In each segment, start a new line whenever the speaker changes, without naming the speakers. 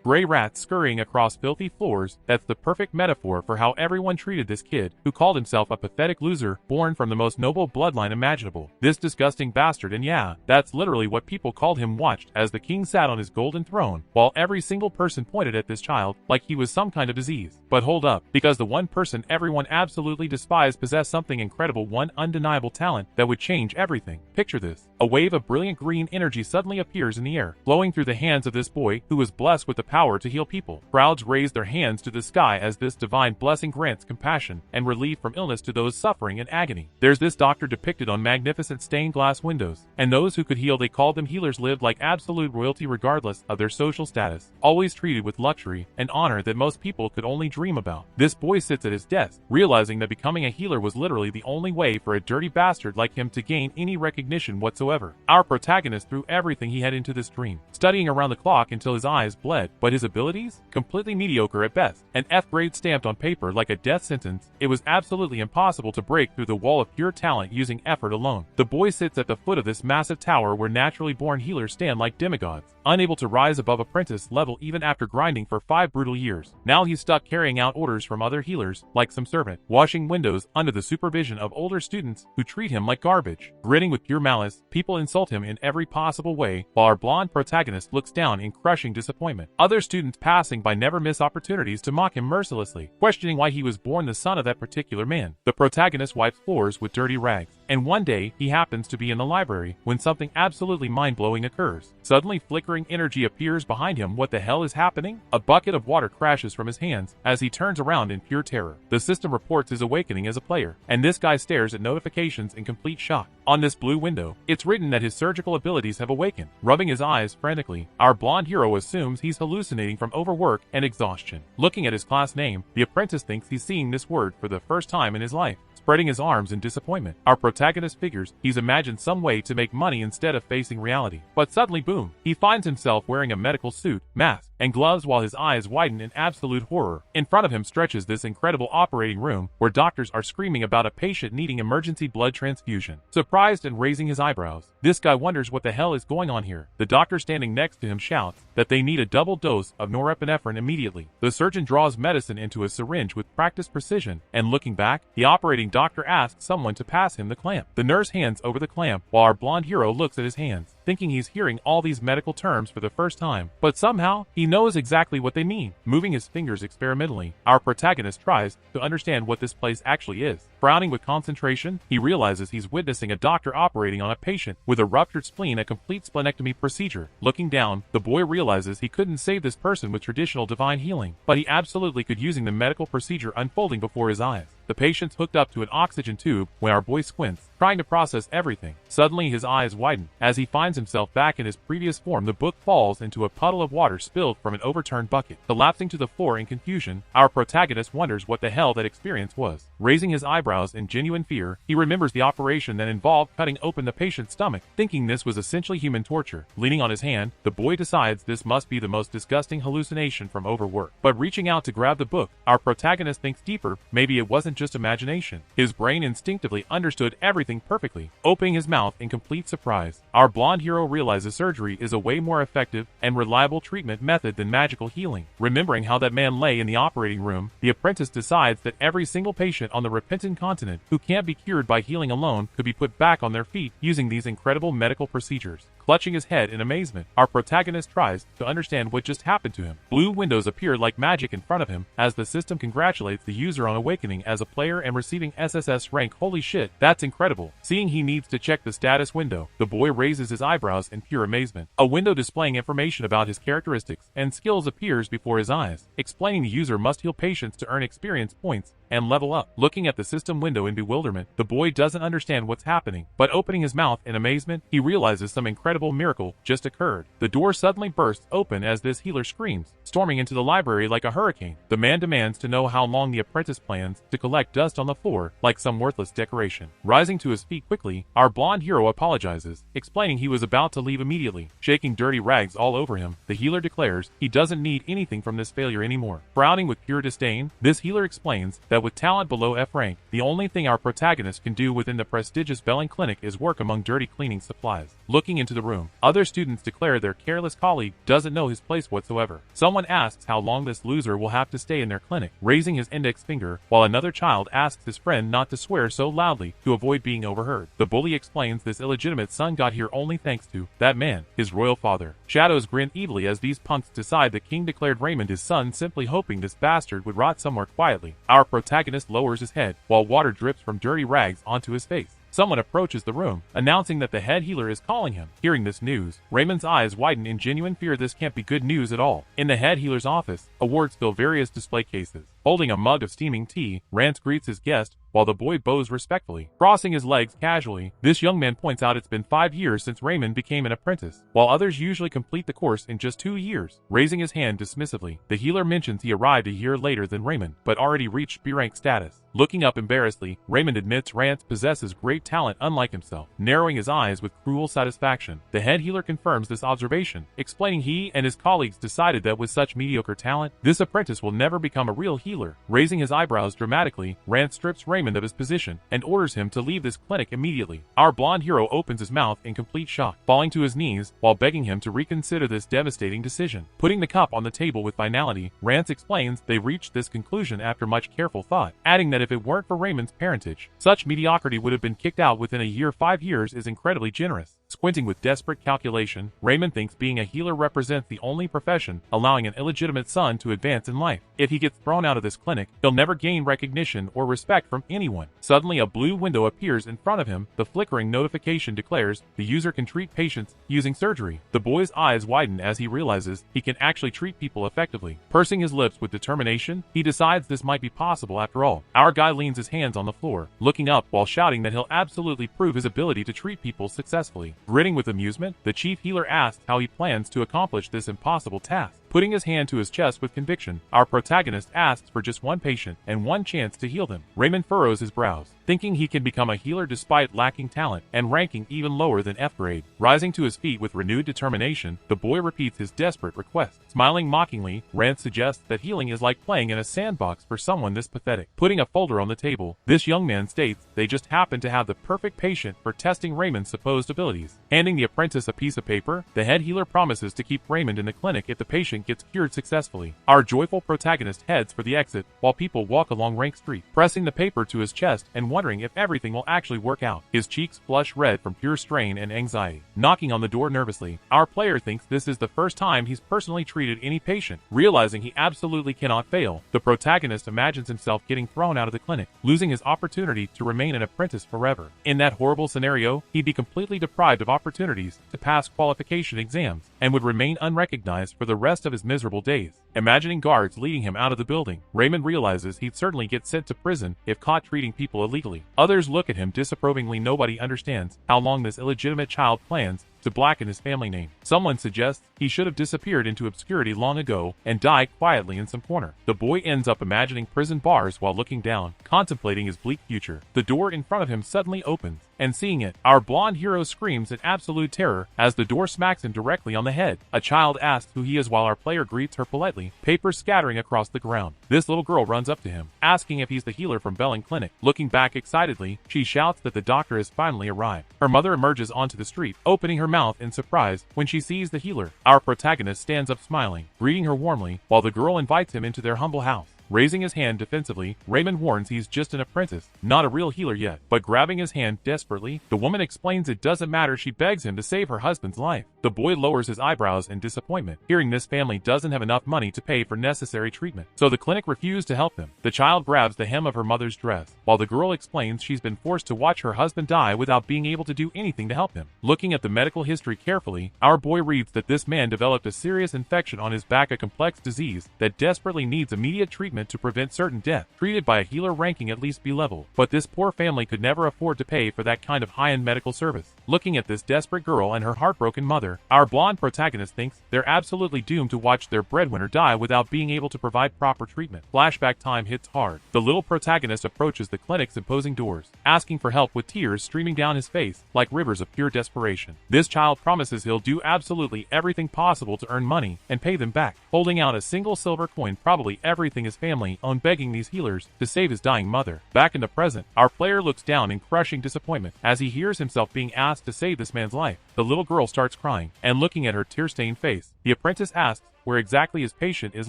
Gray rats scurrying across filthy floors, that's the perfect metaphor for how everyone treated this kid, who called himself a pathetic loser, born from the most noble bloodline imaginable. This disgusting bastard, and yeah, that's literally what people called him, watched as the king sat on his golden throne, while every single person pointed at this child like he was some kind of disease. But hold up, because the one person everyone absolutely despised possessed something incredible, one undeniable talent that would change everything. Picture this. A wave of brilliant green energy suddenly appears in the air, flowing through the hands of this boy, who was blessed with the power to heal people. Crowds raise their hands to the sky as this divine blessing grants compassion and relief from illness to those suffering in agony. There's this doctor depicted on magnificent stained glass windows, and those who could heal, they called them healers, lived like absolute royalty regardless of their social status, always treated with luxury and honor that most people could only dream about. This boy sits at his desk, realizing that becoming a healer was literally the only way for a dirty bastard like him to gain any recognition whatsoever. Our protagonist threw everything he had into this dream, studying around the clock until his eyes bled, but his abilities? Completely mediocre at best. An F grade stamped on paper like a death sentence. It was absolutely impossible to break through the wall of pure talent using effort alone. The boy sits at the foot of this massive tower where naturally born healers stand like demigods, unable to rise above apprentice level even after grinding for 5 brutal years. Now he's stuck carrying out orders from other healers, like some servant, washing windows under the supervision of older students who treat him like garbage. Grinning with pure malice, people insult him in every possible way, while our blonde protagonist looks down in crushing disappointment. Other students passing by never miss opportunities to mock him mercilessly, questioning why he was born the son of that particular man. The protagonist wipes floors with dirty rags, and one day he happens to be in the library when something absolutely mind-blowing occurs. Suddenly flickering energy appears behind him. What the hell is happening? A bucket of water crashes from his hands as he turns around in pure terror. The system reports his awakening as a player, and this guy stares at notifications in complete shock. On this blue window, it's written that his surgical abilities have awakened. Rubbing his eyes frantically, our blonde hero assumes he's hallucinating from overwork and exhaustion. Looking at his class name, the apprentice thinks he's seeing this word for the first time in his life. Spreading his arms in disappointment, our protagonist figures he's imagined some way to make money instead of facing reality. But suddenly, boom, he finds himself wearing a medical suit, mask, and gloves while his eyes widen in absolute horror. In front of him stretches this incredible operating room where doctors are screaming about a patient needing emergency blood transfusion. Surprised and raising his eyebrows, this guy wonders what the hell is going on here. The doctor standing next to him shouts that they need a double dose of norepinephrine immediately. The surgeon draws medicine into a syringe with practiced precision, and looking back, the operating doctor asks someone to pass him the clamp. The nurse hands over the clamp while our blonde hero looks at his hands, thinking he's hearing all these medical terms for the first time, but somehow he knows exactly what they mean. Moving his fingers experimentally, our protagonist tries to understand what this place actually is. Frowning with concentration, he realizes he's witnessing a doctor operating on a patient with a ruptured spleen, a complete splenectomy procedure. Looking down, the boy realizes he couldn't save this person with traditional divine healing, but he absolutely could using the medical procedure unfolding before his eyes. The patient's hooked up to an oxygen tube when our boy squints, trying to process everything. Suddenly his eyes widen as he finds himself back in his previous form. The book falls into a puddle of water spilled from an overturned bucket. Collapsing to the floor in confusion, our protagonist wonders what the hell that experience was. Raising his eyebrows in genuine fear, he remembers the operation that involved cutting open the patient's stomach, thinking this was essentially human torture. Leaning on his hand, the boy decides this must be the most disgusting hallucination from overwork. But reaching out to grab the book, our protagonist thinks deeper. Maybe it wasn't just imagination. His brain instinctively understood everything perfectly, opening his mouth in complete surprise. Our blonde hero realizes surgery is a way more effective and reliable treatment method than magical healing. Remembering how that man lay in the operating room, the apprentice decides that every single patient on the repentant continent who can't be cured by healing alone could be put back on their feet using these incredible medical procedures. Clutching his head in amazement, our protagonist tries to understand what just happened to him. Blue windows appear like magic in front of him as the system congratulates the user on awakening as a player and receiving SSS rank. Holy shit, that's incredible. Seeing he needs to check the status window, the boy raises his eyebrows in pure amazement. A window displaying information about his characteristics and skills appears before his eyes, explaining the user must heal patients to earn experience points and level up. Looking at the system window in bewilderment, the boy doesn't understand what's happening, but opening his mouth in amazement, he realizes some incredible miracle just occurred. The door suddenly bursts open as this healer screams, storming into the library like a hurricane. The man demands to know how long the apprentice plans to collect dust on the floor like some worthless decoration. Rising to his feet quickly, our blonde hero apologizes, explaining he was about to leave immediately. Shaking dirty rags all over him, the healer declares he doesn't need anything from this failure anymore. Frowning with pure disdain, this healer explains that that with talent below F rank, the only thing our protagonist can do within the prestigious Belling Clinic is work among dirty cleaning supplies. Looking into the room, other students declare their careless colleague doesn't know his place whatsoever. Someone asks how long this loser will have to stay in their clinic, raising his index finger, while another child asks his friend not to swear so loudly to avoid being overheard. The bully explains this illegitimate son got here only thanks to that man, his royal father. Shadows grin evilly as these punks decide the king declared Raymond his son, simply hoping this bastard would rot somewhere quietly. Our protagonist lowers his head, while water drips from dirty rags onto his face. Someone approaches the room, announcing that the head healer is calling him. Hearing this news, Raymond's eyes widen in genuine fear. This can't be good news at all. In the head healer's office, awards fill various display cases. Holding a mug of steaming tea, Rance greets his guest, while the boy bows respectfully, crossing his legs casually. This young man points out it's been 5 years since Raymond became an apprentice, while others usually complete the course in just 2 years. Raising his hand dismissively, the healer mentions he arrived a year later than Raymond, but already reached B rank status. Looking up embarrassedly, Raymond admits Rance possesses great talent unlike himself, narrowing his eyes with cruel satisfaction. The head healer confirms this observation, explaining he and his colleagues decided that with such mediocre talent, this apprentice will never become a real healer. Raising his eyebrows dramatically, Rance strips Raymond of his position and orders him to leave this clinic immediately. Our blonde hero opens his mouth in complete shock, falling to his knees while begging him to reconsider this devastating decision. Putting the cup on the table with finality, Rance explains they reached this conclusion after much careful thought, adding that if it weren't for Raymond's parentage, such mediocrity would have been kicked out within a year. 5 years is incredibly generous. Squinting with desperate calculation, Raymond thinks being a healer represents the only profession allowing an illegitimate son to advance in life. If he gets thrown out of this clinic, he'll never gain recognition or respect from anyone. Suddenly, a blue window appears in front of him. The flickering notification declares the user can treat patients using surgery. The boy's eyes widen as he realizes he can actually treat people effectively. Pursing his lips with determination, he decides this might be possible after all. Our guy leans his hands on the floor, looking up while shouting that he'll absolutely prove his ability to treat people successfully. Grinning with amusement, the chief healer asks how he plans to accomplish this impossible task. Putting his hand to his chest with conviction, our protagonist asks for just one patient and one chance to heal them. Raymond furrows his brows, thinking he can become a healer despite lacking talent and ranking even lower than F grade. Rising to his feet with renewed determination, the boy repeats his desperate request. Smiling mockingly, Rance suggests that healing is like playing in a sandbox for someone this pathetic. Putting a folder on the table, this young man states they just happen to have the perfect patient for testing Raymond's supposed abilities. Handing the apprentice a piece of paper, the head healer promises to keep Raymond in the clinic if the patient gets cured successfully. Our joyful protagonist heads for the exit while people walk along Rank Street, pressing the paper to his chest and wondering if everything will actually work out. His cheeks flush red from pure strain and anxiety. Knocking on the door nervously, our player thinks this is the first time he's personally treated any patient. Realizing he absolutely cannot fail, the protagonist imagines himself getting thrown out of the clinic, losing his opportunity to remain an apprentice forever. In that horrible scenario, he'd be completely deprived of opportunities to pass qualification exams and would remain unrecognized for the rest of his miserable days. Imagining guards leading him out of the building, Raymond realizes he'd certainly get sent to prison if caught treating people illegally. Others look at him disapprovingly. Nobody understands how long this illegitimate child plans to blacken his family name. Someone suggests he should have disappeared into obscurity long ago and died quietly in some corner. The boy ends up imagining prison bars while looking down, contemplating his bleak future. The door in front of him suddenly opens, and seeing it, our blonde hero screams in absolute terror as the door smacks him directly on the head. A child asks who he is while our player greets her politely, papers scattering across the ground. This little girl runs up to him, asking if he's the healer from Belling Clinic. Looking back excitedly, she shouts that the doctor has finally arrived. Her mother emerges onto the street, opening her mouth in surprise when she sees the healer. Our protagonist stands up smiling, greeting her warmly, while the girl invites him into their humble house. Raising his hand defensively, Raymond warns he's just an apprentice, not a real healer yet. But grabbing his hand desperately, the woman explains it doesn't matter. She begs him to save her husband's life. The boy lowers his eyebrows in disappointment, hearing this family doesn't have enough money to pay for necessary treatment, so the clinic refused to help him. The child grabs the hem of her mother's dress, while the girl explains she's been forced to watch her husband die without being able to do anything to help him. Looking at the medical history carefully, our boy reads that this man developed a serious infection on his back, a complex disease that desperately needs immediate treatment to prevent certain death, treated by a healer ranking at least B level. But this poor family could never afford to pay for that kind of high-end medical service. Looking at this desperate girl and her heartbroken mother, our blonde protagonist thinks they're absolutely doomed to watch their breadwinner die without being able to provide proper treatment. Flashback time hits hard. The little protagonist approaches the clinic's imposing doors, asking for help with tears streaming down his face like rivers of pure desperation. This child promises he'll do absolutely everything possible to earn money and pay them back, holding out a single silver coin. Probably everything his family family on begging these healers to save his dying mother. Back in the present, our player looks down in crushing disappointment as he hears himself being asked to save this man's life. The little girl starts crying and looking at her tear-stained face. The apprentice asks where exactly his patient is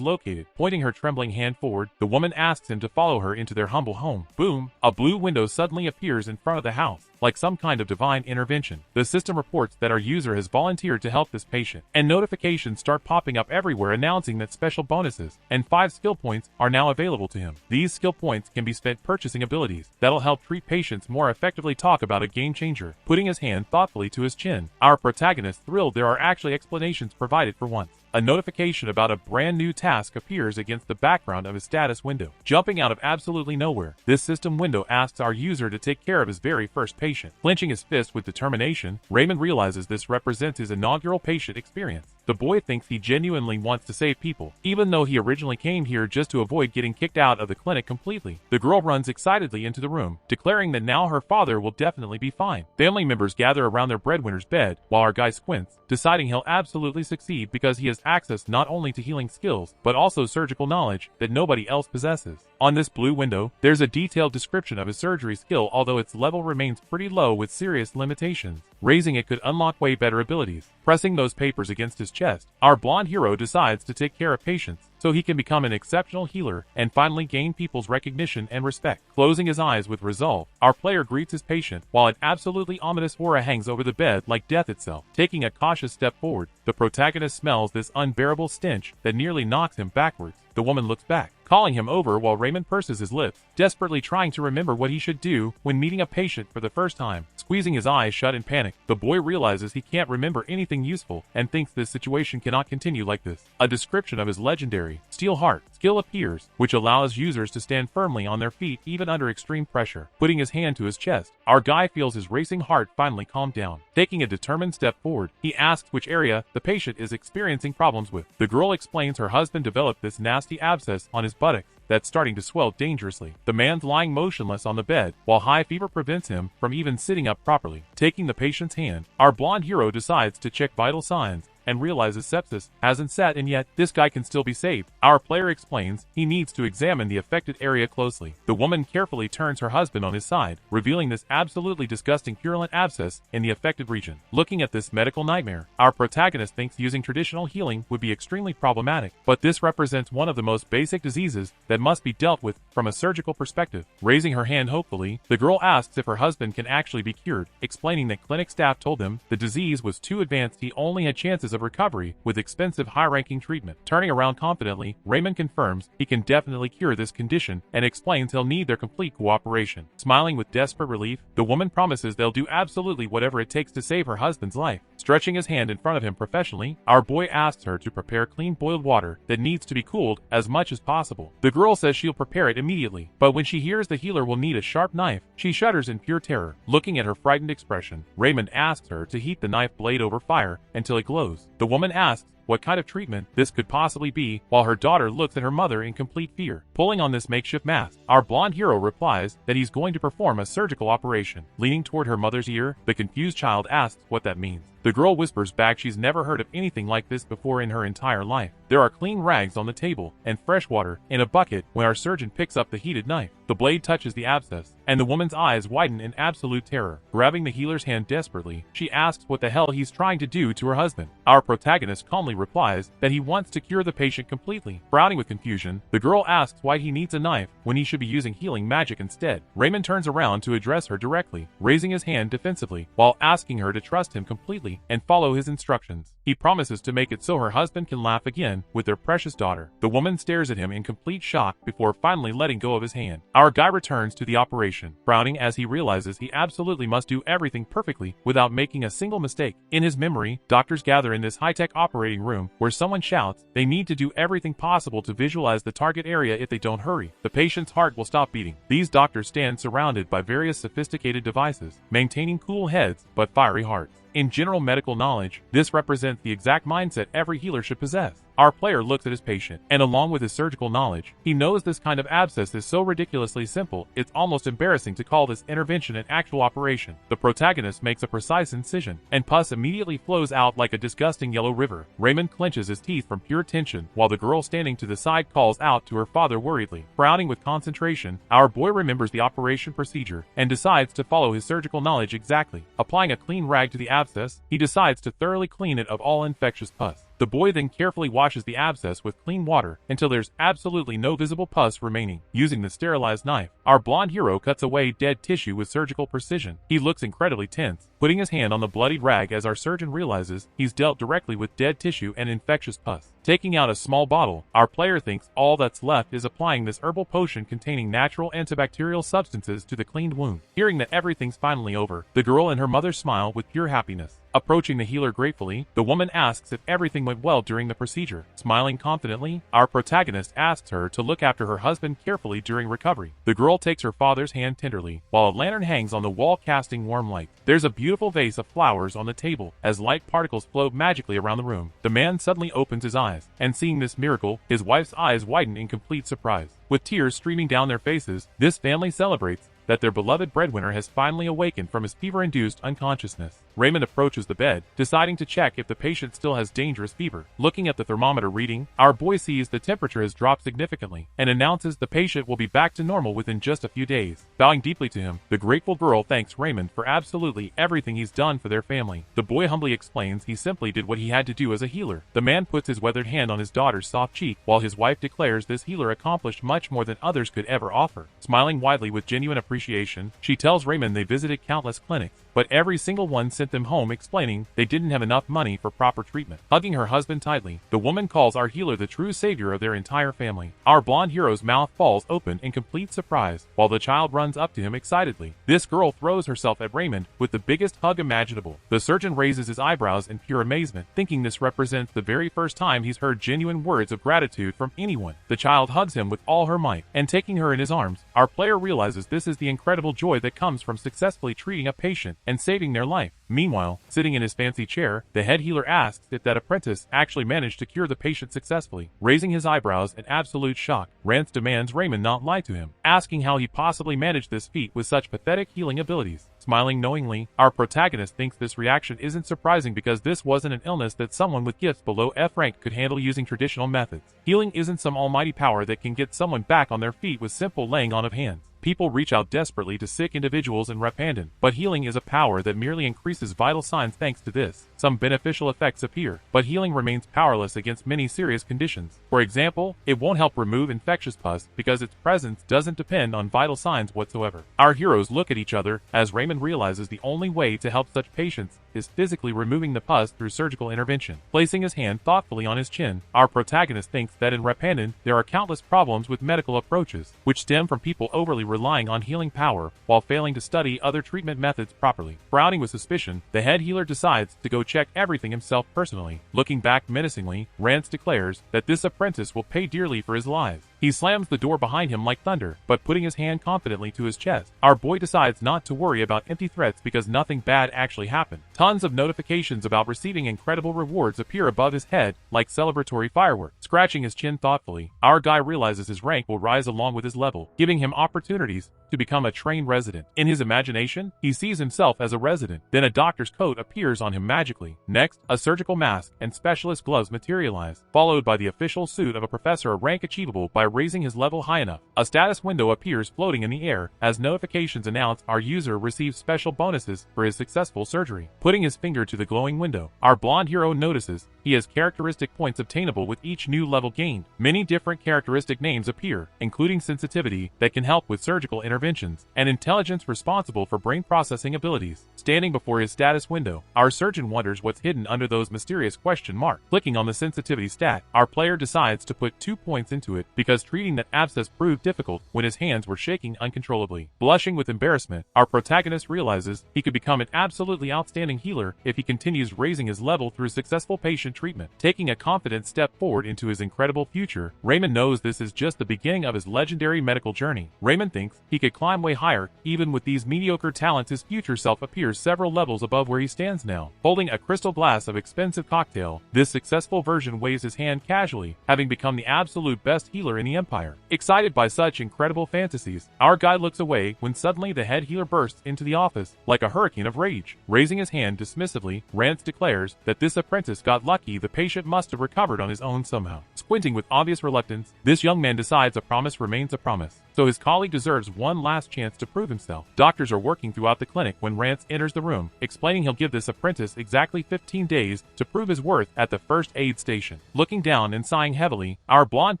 located. Pointing her trembling hand forward, the woman asks him to follow her into their humble home. Boom! A blue window suddenly appears in front of the house, like some kind of divine intervention. The system reports that our user has volunteered to help this patient, and notifications start popping up everywhere announcing that special bonuses and 5 skill points are now available to him. These skill points can be spent purchasing abilities that'll help treat patients more effectively. Talk about a game changer. Putting his hand thoughtfully to his chin, our protagonist thrilled there are actually explanations provided for once. A notification about a brand new task appears against the background of his status window. Jumping out of absolutely nowhere, this system window asks our user to take care of his very first patient. Clenching his fist with determination, Raymond realizes this represents his inaugural patient experience. The boy thinks he genuinely wants to save people, even though he originally came here just to avoid getting kicked out of the clinic completely. The girl runs excitedly into the room, declaring that now her father will definitely be fine. Family members gather around their breadwinner's bed, while our guy squints, deciding he'll absolutely succeed because he has access not only to healing skills, but also surgical knowledge that nobody else possesses. On this blue window, there's a detailed description of his surgery skill, although its level remains pretty low with serious limitations. Raising it could unlock way better abilities. Pressing those papers against his chest, our blonde hero decides to take care of patients, so he can become an exceptional healer and finally gain people's recognition and respect. Closing his eyes with resolve, our player greets his patient, while an absolutely ominous aura hangs over the bed like death itself. Taking a cautious step forward, the protagonist smells this unbearable stench that nearly knocks him backwards. The woman looks back, calling him over while Raymond purses his lips, desperately trying to remember what he should do when meeting a patient for the first time. Squeezing his eyes shut in panic, the boy realizes he can't remember anything useful and thinks this situation cannot continue like this. A description of his legendary Steel Heart skill appears, which allows users to stand firmly on their feet even under extreme pressure. Putting his hand to his chest, our guy feels his racing heart finally calm down. Taking a determined step forward, he asks which area the patient is experiencing problems with. The girl explains her husband developed this nasty abscess on his buttocks that's starting to swell dangerously. The man's lying motionless on the bed, while high fever prevents him from even sitting up properly. Taking the patient's hand, our blonde hero decides to check vital signs and realizes sepsis hasn't set in yet. This guy can still be saved. Our player explains he needs to examine the affected area closely. The woman carefully turns her husband on his side, revealing this absolutely disgusting purulent abscess in the affected region. Looking at this medical nightmare, our protagonist thinks using traditional healing would be extremely problematic, but this represents one of the most basic diseases that must be dealt with from a surgical perspective. Raising her hand hopefully, the girl asks if her husband can actually be cured, explaining that clinic staff told them the disease was too advanced, he only had chances of recovery with expensive high-ranking treatment. Turning around confidently, Raymond confirms he can definitely cure this condition and explains he'll need their complete cooperation. Smiling with desperate relief, the woman promises they'll do absolutely whatever it takes to save her husband's life. Stretching his hand in front of him professionally, our boy asks her to prepare clean boiled water that needs to be cooled as much as possible. The girl says she'll prepare it immediately, but when she hears the healer will need a sharp knife, she shudders in pure terror. Looking at her frightened expression, Raymond asks her to heat the knife blade over fire until it glows. The woman asks what kind of treatment this could possibly be, while her daughter looks at her mother in complete fear. Pulling on this makeshift mask, our blonde hero replies that he's going to perform a surgical operation. Leaning toward her mother's ear, the confused child asks what that means. The girl whispers back she's never heard of anything like this before in her entire life. There are clean rags on the table and fresh water in a bucket when our surgeon picks up the heated knife. The blade touches the abscess, and the woman's eyes widen in absolute terror. Grabbing the healer's hand desperately, she asks what the hell he's trying to do to her husband. Our protagonist calmly replies that he wants to cure the patient completely. Frowning with confusion, the girl asks why he needs a knife when he should be using healing magic instead. Raymond turns around to address her directly, raising his hand defensively, while asking her to trust him completely and follow his instructions. He promises to make it so her husband can laugh again with their precious daughter. The woman stares at him in complete shock before finally letting go of his hand. Our guy returns to the operation, frowning as he realizes he absolutely must do everything perfectly without making a single mistake. In his memory, doctors gather in this high-tech operating room where someone shouts they need to do everything possible to visualize the target area. If they don't hurry, the patient's heart will stop beating. These doctors stand surrounded by various sophisticated devices, maintaining cool heads but fiery hearts. In general medical knowledge, this represents the exact mindset every healer should possess. Our player looks at his patient, and along with his surgical knowledge, he knows this kind of abscess is so ridiculously simple, it's almost embarrassing to call this intervention an actual operation. The protagonist makes a precise incision, and pus immediately flows out like a disgusting yellow river. Raymond clenches his teeth from pure tension, while the girl standing to the side calls out to her father worriedly. Frowning with concentration, our boy remembers the operation procedure, and decides to follow his surgical knowledge exactly. Applying a clean rag to the abscess, he decides to thoroughly clean it of all infectious pus. The boy then carefully washes the abscess with clean water until there's absolutely no visible pus remaining. Using the sterilized knife, our blonde hero cuts away dead tissue with surgical precision. He looks incredibly tense, putting his hand on the bloodied rag as our surgeon realizes he's dealt directly with dead tissue and infectious pus. Taking out a small bottle, our player thinks all that's left is applying this herbal potion containing natural antibacterial substances to the cleaned wound. Hearing that everything's finally over, the girl and her mother smile with pure happiness. Approaching the healer gratefully, the woman asks if everything went well during the procedure. Smiling confidently, our protagonist asks her to look after her husband carefully during recovery. The girl takes her father's hand tenderly, while a lantern hangs on the wall casting warm light. There's a beautiful vase of flowers on the table as light particles float magically around the room. The man suddenly opens his eyes, and seeing this miracle, his wife's eyes widen in complete surprise. With tears streaming down their faces, this family celebrates that their beloved breadwinner has finally awakened from his fever-induced unconsciousness. Raymond approaches the bed, deciding to check if the patient still has dangerous fever. Looking at the thermometer reading, our boy sees the temperature has dropped significantly, and announces the patient will be back to normal within just a few days. Bowing deeply to him, the grateful girl thanks Raymond for absolutely everything he's done for their family. The boy humbly explains he simply did what he had to do as a healer. The man puts his weathered hand on his daughter's soft cheek, while his wife declares this healer accomplished much more than others could ever offer. Smiling widely with genuine appreciation, she tells Raymond they visited countless clinics, but every single one sent them home explaining they didn't have enough money for proper treatment. Hugging her husband tightly, the woman calls our healer the true savior of their entire family. Our blonde hero's mouth falls open in complete surprise, while the child runs up to him excitedly. This girl throws herself at Raymond with the biggest hug imaginable. The surgeon raises his eyebrows in pure amazement, thinking this represents the very first time he's heard genuine words of gratitude from anyone. The child hugs him with all her might, and taking her in his arms, our player realizes this is the incredible joy that comes from successfully treating a patient and saving their life. Meanwhile, sitting in his fancy chair, the head healer asks if that apprentice actually managed to cure the patient successfully. Raising his eyebrows in absolute shock, Rance demands Raymond not lie to him, asking how he possibly managed this feat with such pathetic healing abilities. Smiling knowingly, our protagonist thinks this reaction isn't surprising because this wasn't an illness that someone with gifts below F rank could handle using traditional methods. Healing isn't some almighty power that can get someone back on their feet with simple laying on of hands. People reach out desperately to sick individuals in Rapandan, but healing is a power that merely increases vital signs. Thanks to this, some beneficial effects appear, but healing remains powerless against many serious conditions. For example, it won't help remove infectious pus because its presence doesn't depend on vital signs whatsoever. Our heroes look at each other as Raymond realizes the only way to help such patients is physically removing the pus through surgical intervention. Placing his hand thoughtfully on his chin, our protagonist thinks that in Rapandan there are countless problems with medical approaches, which stem from people overly relying on healing power while failing to study other treatment methods properly. Frowning with suspicion, the head healer decides to go check everything himself personally. Looking back menacingly, Rance declares that this apprentice will pay dearly for his lives. He slams the door behind him like thunder, but putting his hand confidently to his chest, our boy decides not to worry about empty threats because nothing bad actually happened. Tons of notifications about receiving incredible rewards appear above his head like celebratory fireworks. Scratching his chin thoughtfully, our guy realizes his rank will rise along with his level, giving him opportunities to become a trained resident. In his imagination, he sees himself as a resident. Then a doctor's coat appears on him magically. Next, a surgical mask and specialist gloves materialize, followed by the official suit of a professor, a rank achievable by raising his level high enough. A status window appears floating in the air as notifications announce our user receives special bonuses for his successful surgery. Putting his finger to the glowing window, our blonde hero notices he has characteristic points obtainable with each new level gained. Many different characteristic names appear, including sensitivity that can help with surgical interventions, and intelligence responsible for brain processing abilities. Standing before his status window, our surgeon wonders what's hidden under those mysterious question marks. Clicking on the sensitivity stat, our player decides to put 2 points into it because treating that abscess proved difficult when his hands were shaking uncontrollably. Blushing with embarrassment, our protagonist realizes he could become an absolutely outstanding healer if he continues raising his level through successful patient treatment. Taking a confident step forward into his incredible future, Raymond knows this is just the beginning of his legendary medical journey. Raymond thinks he could climb way higher. Even with these mediocre talents, his future self appears several levels above where he stands now. Holding a crystal glass of expensive cocktail, this successful version waves his hand casually, having become the absolute best healer in the Empire. Excited by such incredible fantasies, our guy looks away when suddenly the head healer bursts into the office like a hurricane of rage. Raising his hand dismissively, Rance declares that this apprentice got lucky. The patient must have recovered on his own somehow. Squinting with obvious reluctance, this young man decides a promise remains a promise, so his colleague deserves one last chance to prove himself. Doctors are working throughout the clinic when Rance enters the room, explaining he'll give this apprentice exactly 15 days to prove his worth at the first aid station. Looking down and sighing heavily, our blonde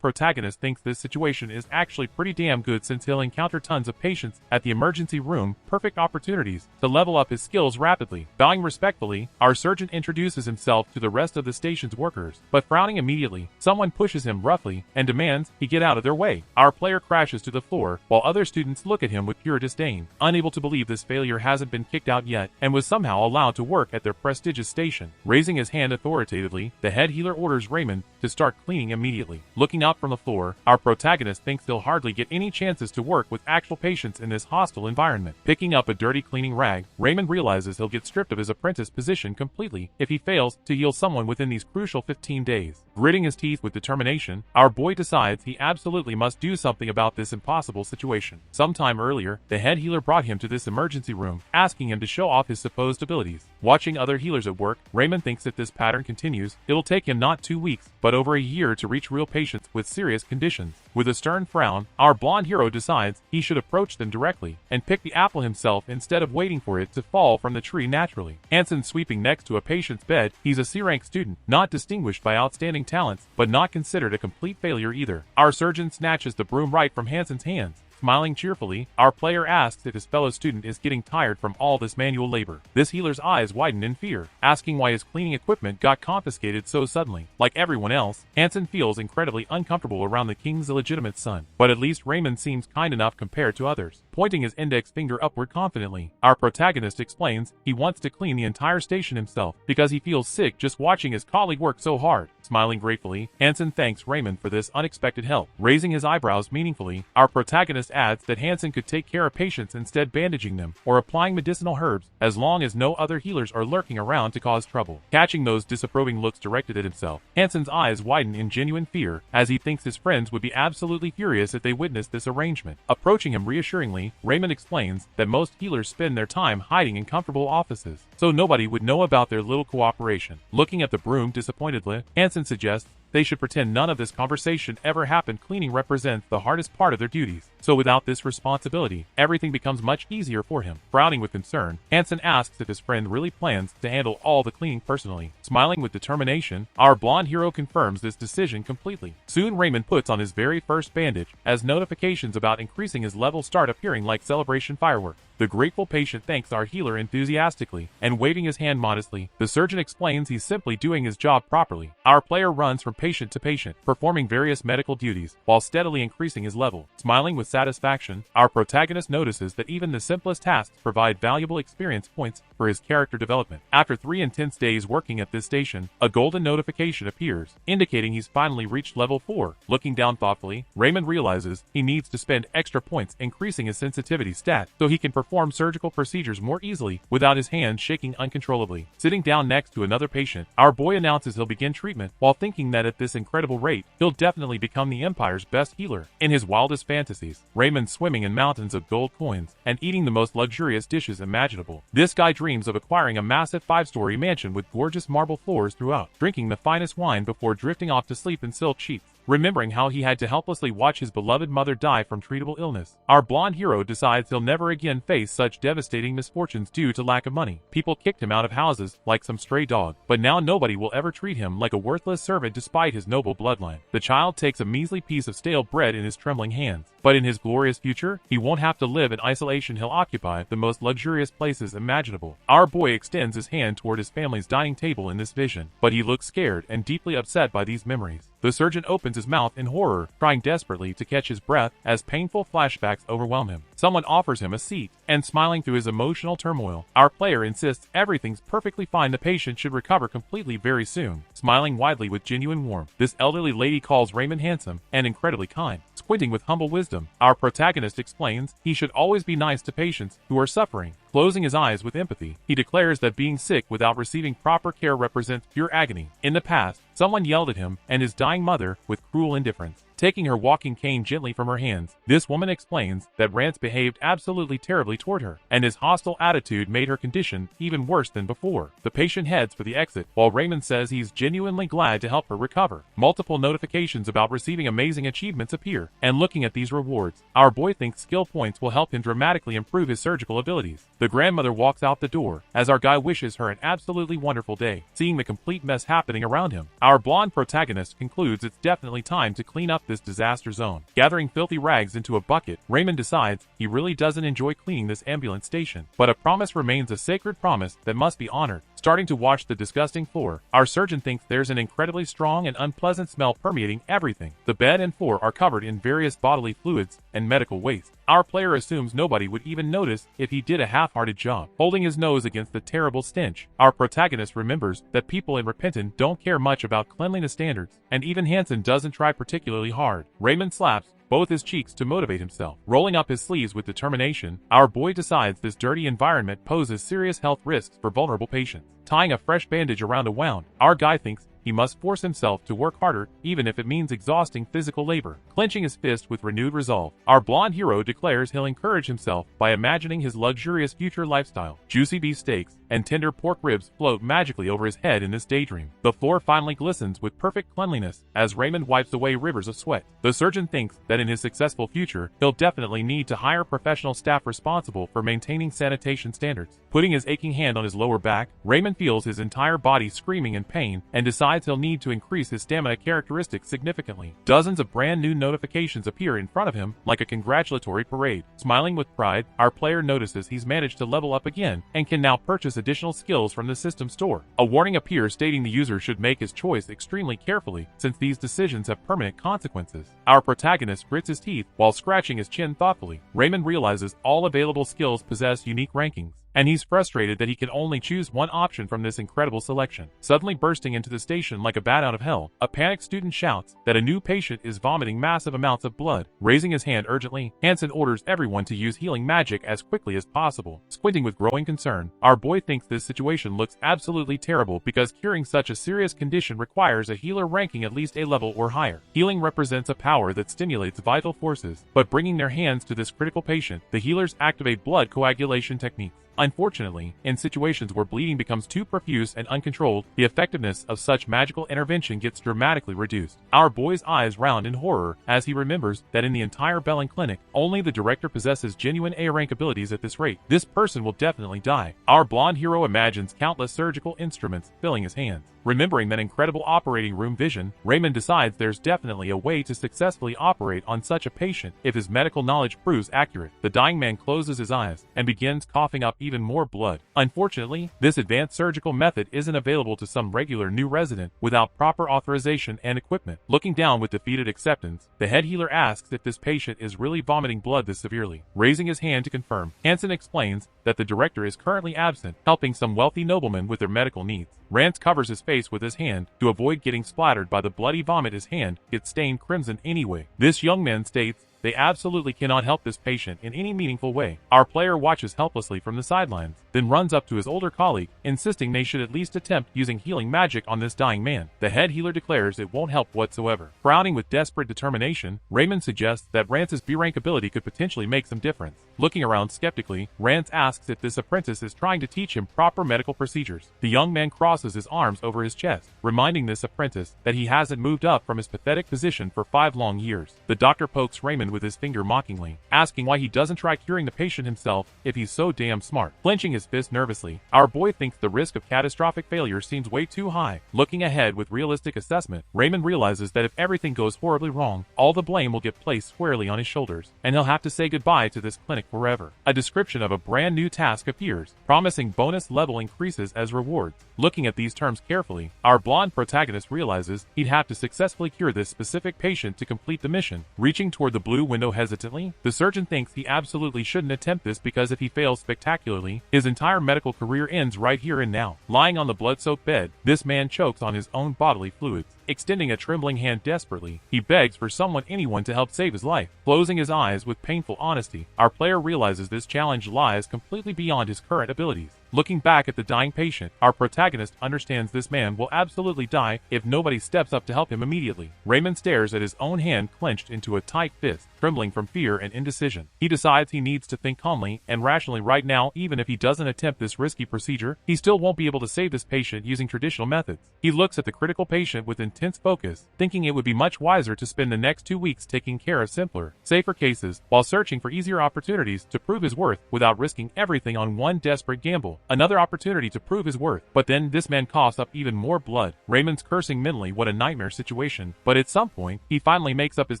protagonist thinks this situation is actually pretty damn good since he'll encounter tons of patients at the emergency room, perfect opportunities to level up his skills rapidly. Bowing respectfully, our surgeon introduces himself to the rest of the station's workers, but frowning immediately, someone pushes him roughly and demands he get out of their way. Our player crashes to the floor while other students look at him with pure disdain, unable to believe this failure hasn't been kicked out yet and was somehow allowed to work at their prestigious station. Raising his hand authoritatively, the head healer orders Raymond to start cleaning immediately. Looking out from the floor, our protagonist thinks he'll hardly get any chances to work with actual patients in this hostile environment. Picking up a dirty cleaning rag, Raymond realizes he'll get stripped of his apprentice position completely if he fails to heal someone within these crucial 15 days. Gritting his teeth with determination, our boy decides he absolutely must do something about this impossible situation. Sometime earlier, the head healer brought him to this emergency room, asking him to show off his supposed abilities. Watching other healers at work, Raymond thinks if this pattern continues, it'll take him not 2 weeks, but over a year to reach real patients with serious conditions. With a stern frown, our blonde hero decides he should approach them directly and pick the apple himself instead of waiting for it to fall from the tree naturally. Hansen sweeping next to a patient's bed, he's a C-rank student, not distinguished by outstanding talents, but not considered a complete failure either. Our surgeon snatches the broom right from Hansen's hands. Smiling cheerfully, our player asks if his fellow student is getting tired from all this manual labor. This healer's eyes widen in fear, asking why his cleaning equipment got confiscated so suddenly. Like everyone else, Hansen feels incredibly uncomfortable around the king's illegitimate son, but at least Raymond seems kind enough compared to others. Pointing his index finger upward confidently, our protagonist explains he wants to clean the entire station himself because he feels sick just watching his colleague work so hard. Smiling gratefully, Hansen thanks Raymond for this unexpected help. Raising his eyebrows meaningfully, our protagonist adds that Hansen could take care of patients instead bandaging them or applying medicinal herbs as long as no other healers are lurking around to cause trouble. Catching those disapproving looks directed at himself, Hansen's eyes widen in genuine fear as he thinks his friends would be absolutely furious if they witnessed this arrangement. Approaching him reassuringly, Raymond explains that most healers spend their time hiding in comfortable offices, so nobody would know about their little cooperation. Looking at the broom disappointedly, Hansen suggests they should pretend none of this conversation ever happened. Cleaning represents the hardest part of their duties, so without this responsibility, everything becomes much easier for him. Frowning with concern, Hansen asks if his friend really plans to handle all the cleaning personally. Smiling with determination, our blonde hero confirms this decision completely. Soon Raymond puts on his very first bandage, as notifications about increasing his level start appearing like celebration fireworks. The grateful patient thanks our healer enthusiastically, and waving his hand modestly, the surgeon explains he's simply doing his job properly. Our player runs from patient to patient, performing various medical duties, while steadily increasing his level. Smiling with satisfaction, our protagonist notices that even the simplest tasks provide valuable experience points for his character development. After 3 intense days working at this station, a golden notification appears, indicating he's finally reached level 4. Looking down thoughtfully, Raymond realizes he needs to spend extra points increasing his sensitivity stat so he can perform surgical procedures more easily without his hands shaking uncontrollably. Sitting down next to another patient, our boy announces he'll begin treatment while thinking that at this incredible rate, he'll definitely become the Empire's best healer. In his wildest fantasies, Raymond's swimming in mountains of gold coins and eating the most luxurious dishes imaginable. This guy dreams of acquiring a massive 5-story mansion with gorgeous marble floors throughout, drinking the finest wine before drifting off to sleep in silk sheets. Remembering how he had to helplessly watch his beloved mother die from treatable illness, our blonde hero decides he'll never again face such devastating misfortunes due to lack of money. People kicked him out of houses like some stray dog, but now nobody will ever treat him like a worthless servant despite his noble bloodline. The child takes a measly piece of stale bread in his trembling hands, but in his glorious future, he won't have to live in isolation. He'll occupy the most luxurious places imaginable. Our boy extends his hand toward his family's dining table in this vision, but he looks scared and deeply upset by these memories. The surgeon opens his mouth in horror, trying desperately to catch his breath as painful flashbacks overwhelm him. Someone offers him a seat, and smiling through his emotional turmoil, our player insists everything's perfectly fine, the patient should recover completely very soon. Smiling widely with genuine warmth, this elderly lady calls Raymond handsome and incredibly kind. Squinting with humble wisdom, our protagonist explains he should always be nice to patients who are suffering. Closing his eyes with empathy, he declares that being sick without receiving proper care represents pure agony. In the past, someone yelled at him and his dying mother with cruel indifference. Taking her walking cane gently from her hands, this woman explains that Rance behaved absolutely terribly toward her, and his hostile attitude made her condition even worse than before. The patient heads for the exit, while Raymond says he's genuinely glad to help her recover. Multiple notifications about receiving amazing achievements appear, and looking at these rewards, our boy thinks skill points will help him dramatically improve his surgical abilities. The grandmother walks out the door, as our guy wishes her an absolutely wonderful day, seeing the complete mess happening around him. Our blonde protagonist concludes it's definitely time to clean up this disaster zone. Gathering filthy rags into a bucket, Raymond decides he really doesn't enjoy cleaning this ambulance station, but a promise remains a sacred promise that must be honored. Starting to wash the disgusting floor, our surgeon thinks there's an incredibly strong and unpleasant smell permeating everything. The bed and floor are covered in various bodily fluids and medical waste. Our player assumes nobody would even notice if he did a half-hearted job. Holding his nose against the terrible stench, our protagonist remembers that people in Repentant don't care much about cleanliness standards, and even Hansen doesn't try particularly hard. Raymond slaps both his cheeks to motivate himself. Rolling up his sleeves with determination, our boy decides this dirty environment poses serious health risks for vulnerable patients. Tying a fresh bandage around a wound, our guy thinks he must force himself to work harder, even if it means exhausting physical labor. Clenching his fist with renewed resolve, our blonde hero declares he'll encourage himself by imagining his luxurious future lifestyle. Juicy beef steaks and tender pork ribs float magically over his head in this daydream. The floor finally glistens with perfect cleanliness as Raymond wipes away rivers of sweat. The surgeon thinks that in his successful future, he'll definitely need to hire professional staff responsible for maintaining sanitation standards. Putting his aching hand on his lower back, Raymond feels his entire body screaming in pain and decides he'll need to increase his stamina characteristics significantly. Dozens of brand new notifications appear in front of him like a congratulatory parade. Smiling with pride, our player notices he's managed to level up again and can now purchase additional skills from the system store. A warning appears stating the user should make his choice extremely carefully since these decisions have permanent consequences. Our protagonist grits his teeth while scratching his chin thoughtfully. Raymond realizes all available skills possess unique rankings, and he's frustrated that he can only choose one option from this incredible selection. Suddenly bursting into the station like a bat out of hell, a panicked student shouts that a new patient is vomiting massive amounts of blood. Raising his hand urgently, Hansen orders everyone to use healing magic as quickly as possible. Squinting with growing concern, our boy thinks this situation looks absolutely terrible because curing such a serious condition requires a healer ranking at least A level or higher. Healing represents a power that stimulates vital forces, but bringing their hands to this critical patient, the healers activate blood coagulation techniques. Unfortunately, in situations where bleeding becomes too profuse and uncontrolled, the effectiveness of such magical intervention gets dramatically reduced. Our boy's eyes round in horror as he remembers that in the entire Belling clinic, only the director possesses genuine A-rank abilities at this rate. This person will definitely die. Our blonde hero imagines countless surgical instruments filling his hands. Remembering that incredible operating room vision, Raymond decides there's definitely a way to successfully operate on such a patient if his medical knowledge proves accurate. The dying man closes his eyes and begins coughing up even more blood. Unfortunately, this advanced surgical method isn't available to some regular new resident without proper authorization and equipment. Looking down with defeated acceptance, the head healer asks if this patient is really vomiting blood this severely. Raising his hand to confirm, Hansen explains that the director is currently absent, helping some wealthy noblemen with their medical needs. Rance covers his face with his hand to avoid getting splattered by the bloody vomit. His hand gets stained crimson anyway. This young man states they absolutely cannot help this patient in any meaningful way. Our player watches helplessly from the sidelines, then runs up to his older colleague, insisting they should at least attempt using healing magic on this dying man. The head healer declares it won't help whatsoever. Frowning with desperate determination, Raymond suggests that Rance's B-rank ability could potentially make some difference. Looking around skeptically, Rance asks if this apprentice is trying to teach him proper medical procedures. The young man crosses his arms over his chest, reminding this apprentice that he hasn't moved up from his pathetic position for 5 long years. The doctor pokes Raymond with his finger mockingly, asking why he doesn't try curing the patient himself if he's so damn smart. Clenching his fist nervously, our boy thinks the risk of catastrophic failure seems way too high. Looking ahead with realistic assessment, Raymond realizes that if everything goes horribly wrong, all the blame will get placed squarely on his shoulders, and he'll have to say goodbye to this clinic like forever. A description of a brand new task appears, promising bonus level increases as rewards. Looking at these terms carefully, our blonde protagonist realizes he'd have to successfully cure this specific patient to complete the mission. Reaching toward the blue window hesitantly, the surgeon thinks he absolutely shouldn't attempt this because if he fails spectacularly, his entire medical career ends right here and now. Lying on the blood-soaked bed, this man chokes on his own bodily fluids. Extending a trembling hand desperately, he begs for anyone to help save his life. Closing his eyes with painful honesty, our player realizes this challenge lies completely beyond his current abilities. Looking back at the dying patient, our protagonist understands this man will absolutely die if nobody steps up to help him immediately. Raymond stares at his own hand clenched into a tight fist, trembling from fear and indecision. He decides he needs to think calmly and rationally right now. Even if he doesn't attempt this risky procedure, he still won't be able to save this patient using traditional methods. He looks at the critical patient with intense focus, thinking it would be much wiser to spend the next 2 weeks taking care of simpler, safer cases, while searching for easier opportunities to prove his worth without risking everything on one desperate gamble. Another opportunity to prove his worth, but then this man coughs up even more blood. Raymond's cursing mentally what a nightmare situation, but at some point, he finally makes up his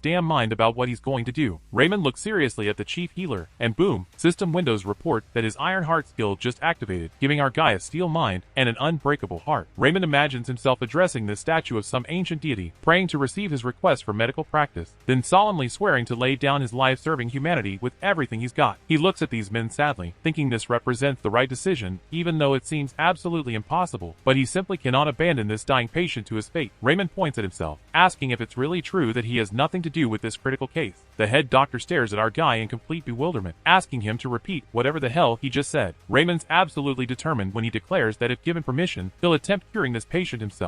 damn mind about what he's going to do. Raymond looks seriously at the chief healer, and boom, system windows report that his Iron Heart skill just activated, giving our guy a steel mind and an unbreakable heart. Raymond imagines himself addressing this statue of some ancient deity, praying to receive his request for medical practice, then solemnly swearing to lay down his life serving humanity with everything he's got. He looks at these men sadly, thinking this represents the right decision, even though it seems absolutely impossible, but he simply cannot abandon this dying patient to his fate. Raymond points at himself, asking if it's really true that he has nothing to do with this critical case. The head doctor stares at our guy in complete bewilderment, asking him to repeat whatever the hell he just said. Raymond's absolutely determined when he declares that if given permission, he'll attempt curing this patient himself.